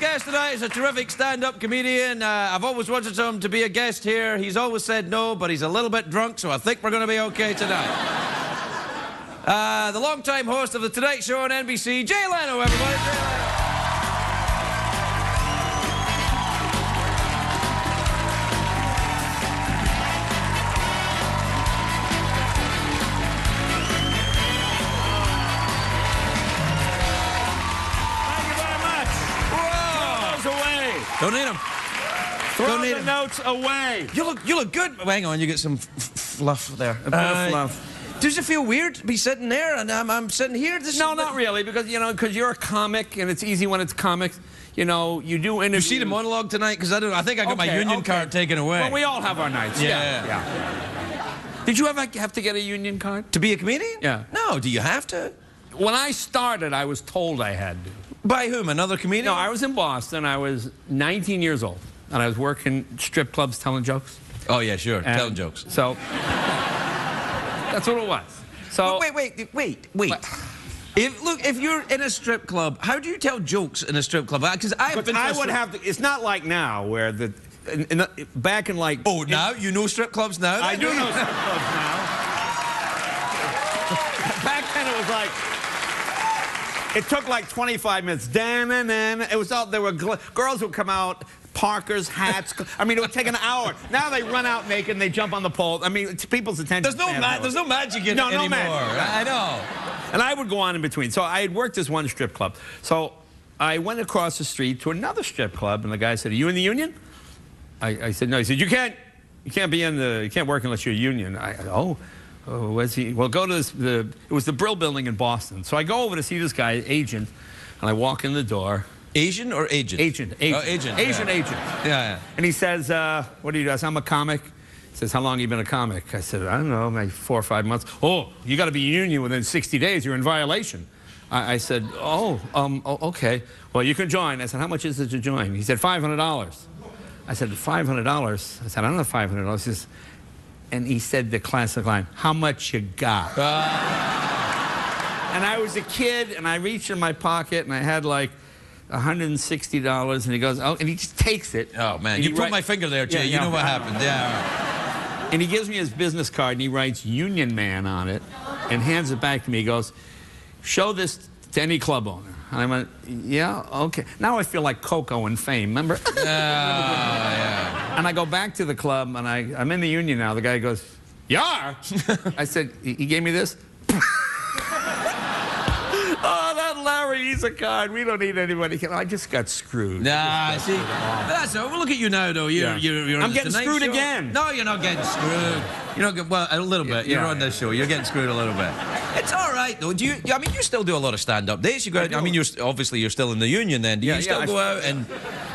guest tonight is a terrific stand-up comedian. I've always wanted him to be a guest here. He's always said no, but he's a little bit drunk, so I think we're going to be okay tonight. The long-time host of The Tonight Show on NBC, Jay Leno, everybody. Jay Leno. Don't need them. Throw the notes away. You look good. Hang on, you get some fluff there. A bit of fluff. Does it feel weird to be sitting there and I'm sitting here? No, not really, because because you're a comic and it's easy when it's comics. You know, you do interviews. You see the monologue tonight? Because I think I got my union card taken away. Well, we all have our nights. Yeah. Did you ever have to get a union card? To be a comedian? Yeah. No, do you have to? When I started, I was told I had to. By whom? Another comedian? No, I was in Boston. I was 19 years old, and I was working strip clubs telling jokes. Oh, yeah, sure. Telling jokes. So, that's what it was. So Wait. If you're in a strip club, how do you tell jokes in a strip club? Because I would have to. It's not like now, where back in like. Oh, now you know strip clubs now. I do know strip clubs now. Back then, it was like. It took like 25 minutes. It was all, there were girls would come out, parkers, hats. I mean, it would take an hour. Now they run out naked and they jump on the pole. I mean, it's people's attention. There's no magic in it anymore. Magic. I know. And I would go on in between. So I had worked this one strip club. So I went across the street to another strip club, and the guy said, "Are you in the union?" I said, "No." He said, "You can't be in the. You can't work unless you're a union." Oh, was he? Well, go to this. It was the Brill Building in Boston. So I go over to see this guy, agent, and I walk in the door. Asian or agent? Agent. Oh, agent. Asian agent. Yeah. And he says, "What do you do?" I said, "I'm a comic." He says, "How long have you been a comic?" I said, "I don't know, maybe 4 or 5 months." "Oh, you got to be in union within 60 days. You're in violation." I said, okay. Well, you can join." I said, "How much is it to join?" He said, $500. I said, $500? I said, "I don't have $500. He says, and he said the classic line, "How much you got?" And I was a kid, and I reached in my pocket, and I had like $160, and he goes, "Oh," and he just takes it. Oh, man, you put my finger there, Jay. You know what happened. Yeah. And he gives me his business card, and he writes Union Man on it, and hands it back to me. He goes, "Show this to any club owner." And I went, "Yeah, okay." Now I feel like Coco in Fame, remember? Yeah. And I go back to the club, and I'm in the union now. The guy goes, "You are?" I said, he gave me this. "Oh, that Larry, he's a card. We don't need anybody." I just got screwed. Nah, see, that's all. Well, look at you now, though. You're I'm getting screwed again. No, you're not getting screwed. You're not. Well, a little bit. You're on this show. You're getting screwed a little bit. It's all right, though. Do you? I mean, you still do a lot of stand-up days. You go. I mean, you're still in the union. Then do you still go out and?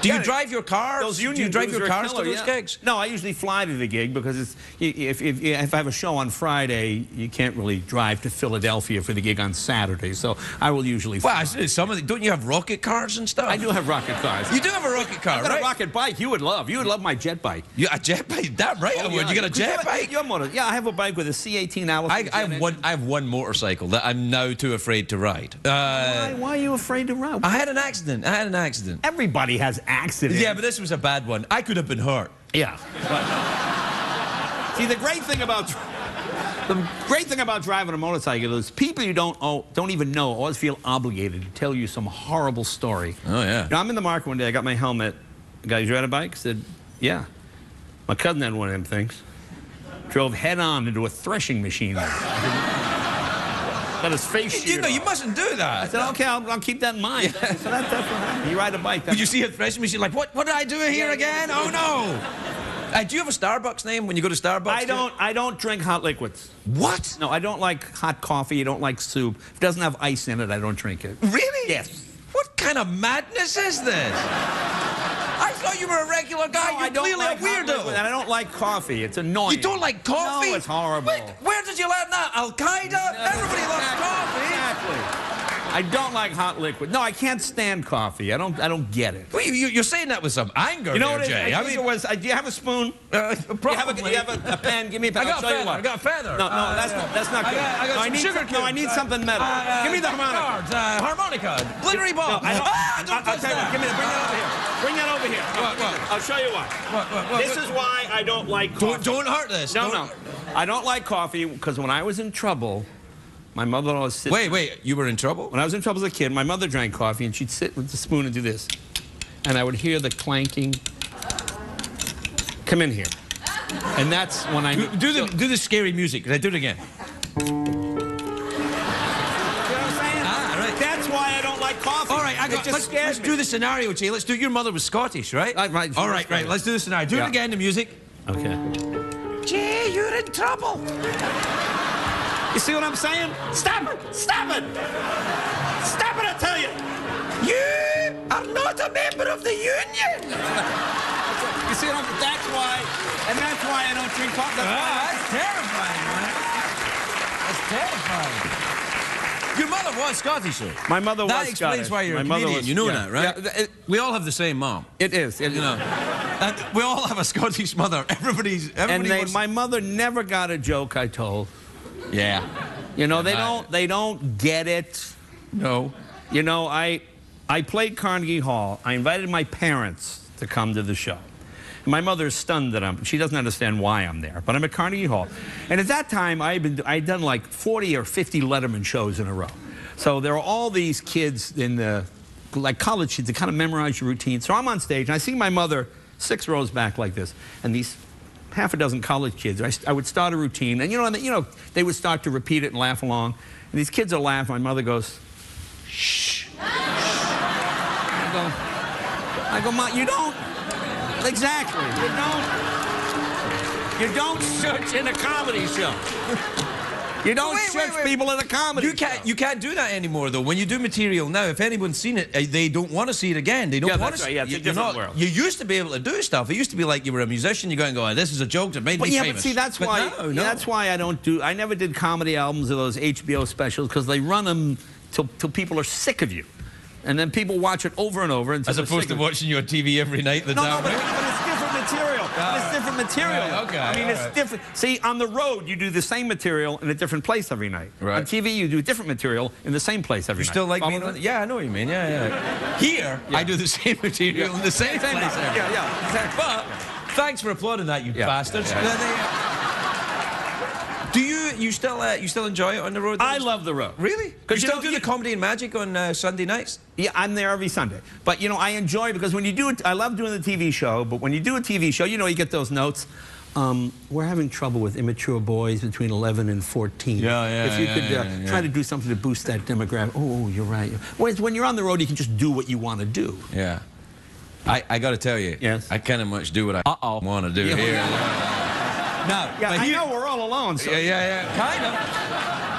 Do you drive your cars? Do you drive your cars to those gigs? No, I usually fly to the gig because if I have a show on Friday, you can't really drive to Philadelphia for the gig on Saturday. So I will usually fly. Well, don't you have rocket cars and stuff? I do have rocket cars. You do have a rocket car, I've got a rocket bike. You would love my jet bike. A jet bike? That right? Oh, You got a jet bike? Yeah, I have a bike with a C18 Allison. I have one motorcycle that I'm now too afraid to ride. Why are you afraid to ride? I had an accident. Everybody has accidents. Yeah, but this was a bad one. I could have been hurt. Yeah. See, the great thing about driving a motorcycle is people you don't even know always feel obligated to tell you some horrible story. Oh, yeah. Now, I'm in the market one day. I got my helmet. The guy, "You ride a bike?" I said, "Yeah." My cousin had one of them things. Drove head-on into a threshing machine. Got his face sheared you mustn't do that. I said, "Okay, I'll keep that in mind." So that's what happened. You ride a bike. Did you see a threshing machine? Like, what did I do here again? Oh, no. Do you have a Starbucks name when you go to Starbucks? I don't drink hot liquids. What? No, I don't like hot coffee. I don't like soup. If it doesn't have ice in it, I don't drink it. Really? Yes. What kind of madness is this? I thought you were a regular guy. No, You're clearly a weirdo. And I don't like coffee. It's annoying. You don't like coffee? No, it's horrible. Wait, where did you learn that? Al-Qaeda? Everybody loves coffee. Exactly. I don't like hot liquid. No, I can't stand coffee. I don't get it. Well, you're saying that with some anger, you know there, what Jay. I mean, it was. Do you have a spoon? Probably. Do you have a pen? Give me a pen. I got I'll show feather. you what. I got feather. No, that's not good. I got some sugar cubes. No, I need something metal. Give me the harmonica. Cards, harmonica. Glittery ball. No, I'll tell you what. Give me bring that over here. Bring that over here. What? I'll show you what. What? This is why I don't like coffee. Don't hurt this. No. I don't like coffee because when I was in trouble, my mother always sit. Wait. You were in trouble? When I was in trouble as a kid, my mother drank coffee, and she'd sit with the spoon and do this. And I would hear the clanking. Come in here. And that's when I... Do the scary music. Can I do it again? You know what I'm saying? Right. That's why I don't like coffee. All right, let's do the scenario, Jay. Let's do it. Your mother was Scottish, right? Right. All right. Let's do the scenario. Do it again, the music. Okay. Jay, you're in trouble. You see what I'm saying? Stop it! Stop it! Stop it, I tell you! You are not a member of the union. You see what I'm... That's why I don't drink coffee. That's terrifying, man. That's terrifying. Your mother was Scottish, sir. My mother was Scottish. That explains why you're a Canadian. You know that, right? Yeah, we all have the same mom. It is. You know. And we all have a Scottish mother. My mother never got a joke I told. Yeah. You know, they don't get it. No. You know, I played Carnegie Hall. I invited my parents to come to the show. My mother is stunned that she doesn't understand why I'm there, but I'm at Carnegie Hall. And at that time, I'd done like 40 or 50 Letterman shows in a row. So there are all these kids like college kids that kind of memorize your routine. So I'm on stage, and I see my mother 6 rows back like this, and these half a dozen college kids. I would start a routine, and you know, they would start to repeat it and laugh along. And these kids are laughing. My mother goes, shh. I go, Mom, you don't. Exactly. You don't search in a comedy show. You don't search people in a comedy show. You can't do that anymore, though. When you do material now, if anyone's seen it, they don't want to see it again. They don't want to see it. Yeah, it's a different world. You used to be able to do stuff. It used to be like you were a musician. You go and go, this is a joke that made me famous. But see, that's why. No. That's why I never did comedy albums or those HBO specials, because they run them till people are sick of you. And then people watch it over and over. As opposed to watching you on TV every night. No, but it's different material. It's different material. Okay, I mean, it's different. See, on the road, you do the same material in a different place every night. Right. On TV, you do different material in the same place every night. You still like me? Yeah, I know what you mean. Yeah. Here, I do the same material in the same place. Yeah, exactly. But thanks for applauding that, you bastards. Do you still enjoy it on the road? I love the road. Really? Because you still do the Comedy and Magic on Sunday nights? Yeah, I'm there every Sunday. But, you know, I enjoy it because when you do it, I love doing the TV show, but when you do a TV show, you know, you get those notes. We're having trouble with immature boys between 11 and 14. If you could try to do something to boost that demographic. Oh, you're right. Whereas when you're on the road, you can just do what you want to do. Yeah. I got to tell you, yes. I kind of much do what I want to do here. No, yeah, I know we're all alone. So. Yeah,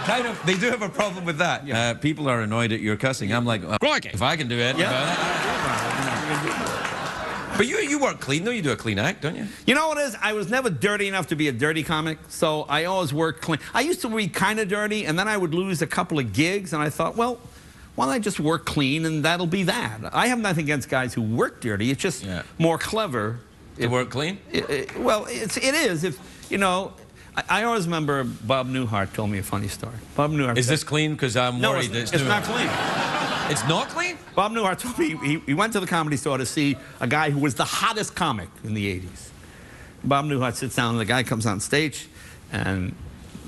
kind of. They do have a problem with that. Yeah. People are annoyed at your cussing. I'm like, if I can do it. But you work clean, though. You do a clean act, don't you? You know what it is? I was never dirty enough to be a dirty comic, so I always worked clean. I used to be kind of dirty, and then I would lose a couple of gigs, and I thought, well, why don't I just work clean, and that'll be that. I have nothing against guys who work dirty. It's just more clever. To work clean? Well, it is. If you know, I always remember Bob Newhart told me a funny story. Bob Newhart Is this clean? Because I'm worried that it's not clean. It's not clean? Bob Newhart told me he went to the Comedy Store to see a guy who was the hottest comic in the 80s. Bob Newhart sits down, and the guy comes on stage, and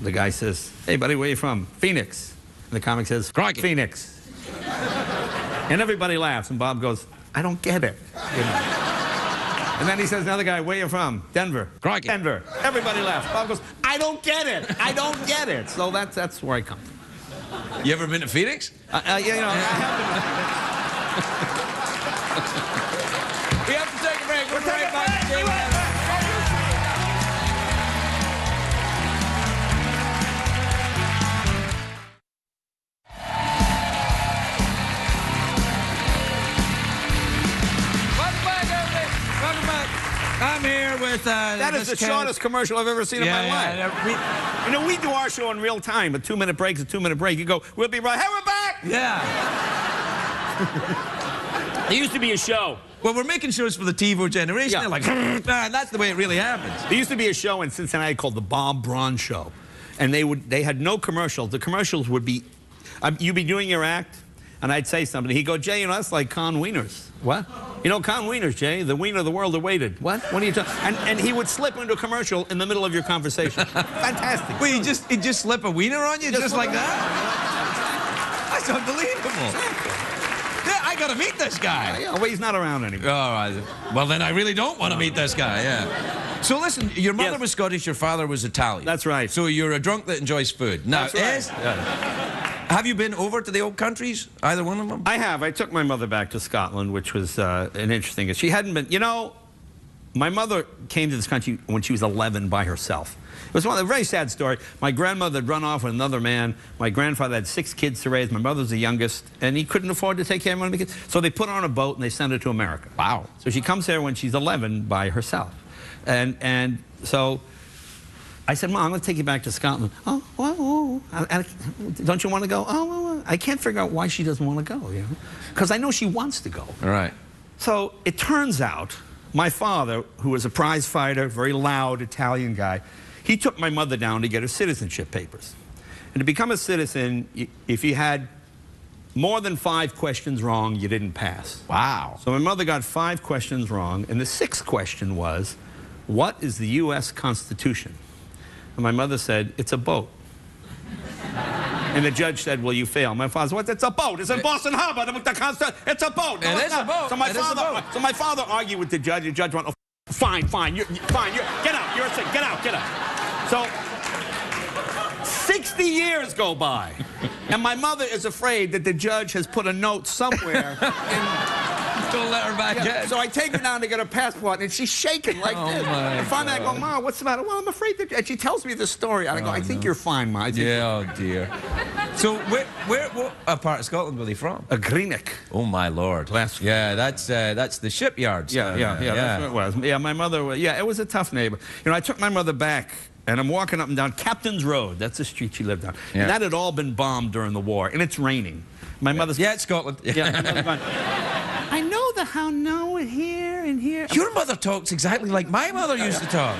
the guy says, "Hey, buddy, where you from?" "Phoenix." And the comic says, "Crikey." "Phoenix." And everybody laughs, and Bob goes, "I don't get it." You know? And then he says, another guy, "Where you from?" "Denver." Crikey. "Denver." Everybody laughs. Bob goes, "I don't get it. I don't get it." So that's where I come from. You ever been to Phoenix? You know, I have been. We have to take a break. We'll be right back. I'm here with... that is the shortest commercial I've ever seen in my life. You know, we do our show in real time. A 2-minute break is a 2-minute break. You go, "We'll be right..." "Hey, we're back!" Yeah. There used to be a show. Well, we're making shows for the TiVo generation. Yeah. They're like, man, that's the way it really happens. There used to be a show in Cincinnati called the Bob Braun Show, and they had no commercials. The commercials would be, you'd be doing your act, and I'd say something. He'd go, Jay, you know, that's like Con Wieners. What? You know, Con Wieners, Jay, the wiener the world awaited. What? What are you talking? And he would slip into a commercial in the middle of your conversation. Fantastic. Wait, he'd just slip a wiener on you just like that? That's unbelievable. Yeah, I gotta meet this guy. Yeah, well, he's not around anymore. All right. Well, then I really don't want to meet this guy, yeah. So listen, your mother was Scottish, your father was Italian. That's right. So you're a drunk that enjoys food. Now, That's right. Have you been over to the old countries, either one of them? I have. I took my mother back to Scotland, which was an interesting. She hadn't been, you know, my mother came to this country when she was 11 by herself. It was a very sad story. My grandmother had run off with another man. My grandfather had 6 kids to raise. My mother was the youngest, and he couldn't afford to take care of one of the kids. So they put her on a boat, and they sent her to America. Wow. So she comes here when she's 11 by herself. And so I said, Mom, I'm going to take you back to Scotland. Oh, well, don't you want to go? Oh, well, I can't figure out why she doesn't want to go, you know? Because I know she wants to go. All right. So it turns out my father, who was a prize fighter, very loud Italian guy, he took my mother down to get her citizenship papers. And to become a citizen, if you had more than 5 questions wrong, you didn't pass. Wow. So my mother got 5 questions wrong, and the 6th question was, what is the U.S. Constitution? And my mother said, it's a boat. And the judge said, well, you fail. My father said, what? It's a boat. It's in Boston Harbor. It's a boat. No, it is a boat. So my father argued with the judge. The judge went, oh, fine. Get out. You're sick. Get out. So 60 years go by, and my mother is afraid that the judge has put a note somewhere Don't let her back in. So I take her down to get her passport, and she's shaking like this. And finally I go, Mom, what's the matter? Well, I'm afraid that... And she tells me the story. And I go, I think you're fine, Ma. Yeah, oh dear. So what part of Scotland were they from? A Greenock. Oh, my Lord. Yeah, that's the shipyards. Yeah, that's what it was. Yeah, my mother, it was a tough neighbor. You know, I took my mother back, and I'm walking up and down Captain's Road. That's the street she lived on. Yeah. And that had all been bombed during the war, and it's raining. My mother's... Yeah, it's Scotland. I know how now and here and here. Your mother talks exactly like my mother used to talk.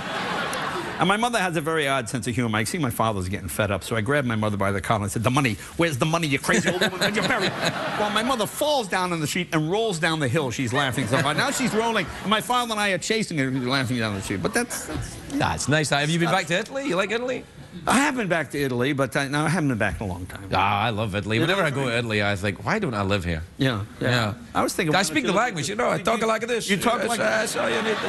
And my mother has a very odd sense of humor. I see my father's getting fed up, so I grabbed my mother by the collar and I said, the money, where's the money, you crazy old woman? You're buried. Well, my mother falls down on the street and rolls down the hill. She's laughing so hard. Now she's rolling, and my father and I are chasing her, laughing down the street. But that's it's nice. Have you been back to Italy? You like Italy? I have been back to Italy, but I haven't been back in a long time. I love Italy. Whenever I go to Italy, I think, why don't I live here? Yeah. I was thinking... I speak the language, you know. I talk like this. You talk like that's all you need to do.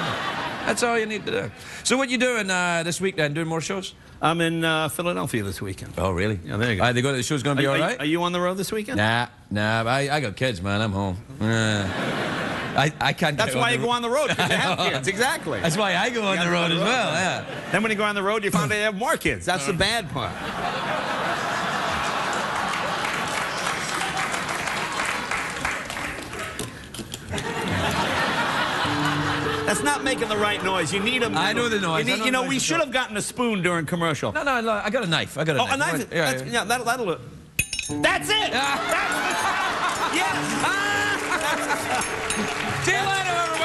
That's all you need to do. So what you doing this week then? Doing more shows? I'm in Philadelphia this weekend. Oh, really? Yeah, there you go. The show's going to be all right? Are you on the road this weekend? Nah. I got kids, man. I'm home. I can't. That's why you go on the road, because you have kids. Exactly. That's why I go on the road as well. Yeah. Then when you go on the road, you find out you have more kids. That's the bad part. That's not making the right noise. You need a... I know the noise. You know, we should have gotten a spoon during commercial. No, I got a knife. I got a knife. Oh, a knife? Yeah, that'll do. That's it! Yes! See you later, everyone.